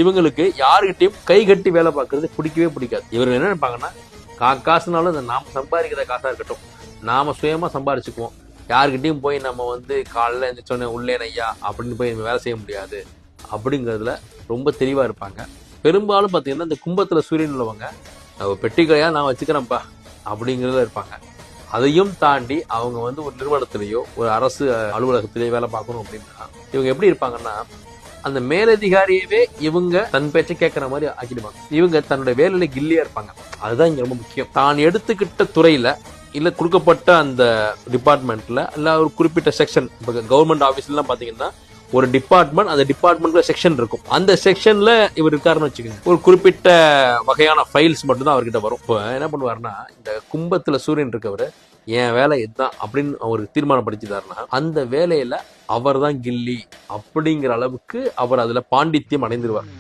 இவங்களுக்கு யாருகிட்டையும் கை கட்டி வேலை பார்க்கறது பிடிக்கவே பிடிக்காது. இவங்க என்ன நினைப்பாங்கன்னா, காசுனாலும் இந்த நாம சம்பாதிக்கிற காசா இருக்கட்டும், நாம சுயமா சம்பாரிச்சுக்குவோம், யாருக்கிட்டையும் போய் நம்ம காலைல எழுந்திரிச்சோன்னே உள்ளே ஐயா அப்படின்னு போய் வேலை செய்ய முடியாது அப்படிங்கிறதுல ரொம்ப தெளிவா இருப்பாங்க. பெரும்பாலும் பார்த்தீங்கன்னா இந்த கும்பத்துல சூரியன் உள்ளவங்க பெட்டிக்கடையா நான் வச்சுக்கிறேன்ப்பா அப்படிங்கிறதுல இருப்பாங்க. அதையும் தாண்டி அவங்க ஒரு நிறுவனத்திலேயோ ஒரு அரசு அலுவலகத்திலேயோ வேலை பார்க்கணும் அப்படின்னா இவங்க எப்படி இருப்பாங்கன்னா, அந்த மேலதிகாரியவே இவங்க தன் பேச்சை கேட்கற மாதிரி ஆக்கிடுவாங்க. இவங்க தன்னுடைய வேலையில கில்லியா இருப்பாங்க. அதுதான் இங்க ரொம்ப முக்கியம். தான் எடுத்துக்கிட்ட துறையில இல்ல கொடுக்கப்பட்ட அந்த டிபார்ட்மெண்ட்ல இல்ல ஒரு குறிப்பிட்ட செக்ஷன், இப்போ கவர்மெண்ட் ஆபீஸ்ல எல்லாம் பாத்தீங்கன்னா ஒரு டிபார்ட்மெண்ட், அந்த டிபார்ட்மெண்ட்ல செக்ஷன் இருக்கும். அந்த செக்ஷன்ல இவர் இருக்காருன்னு வச்சுக்கோங்க, ஒரு குறிப்பிட்ட வகையான ஃபைல்ஸ் மட்டும் தான் அவர்கிட்ட வரும். இப்போ என்ன பண்ணுவாருன்னா, இந்த கும்பத்துல சூரியன் இருக்கவர் என் வேலை இதுதான் அப்படின்னு அவருக்கு தீர்மானப்படுத்திட்டாருன்னா அந்த வேலையில அவர் தான் கில்லி அப்படிங்கிற அளவுக்கு அவர் அதுல பாண்டித்யம் அடைந்துருவார்.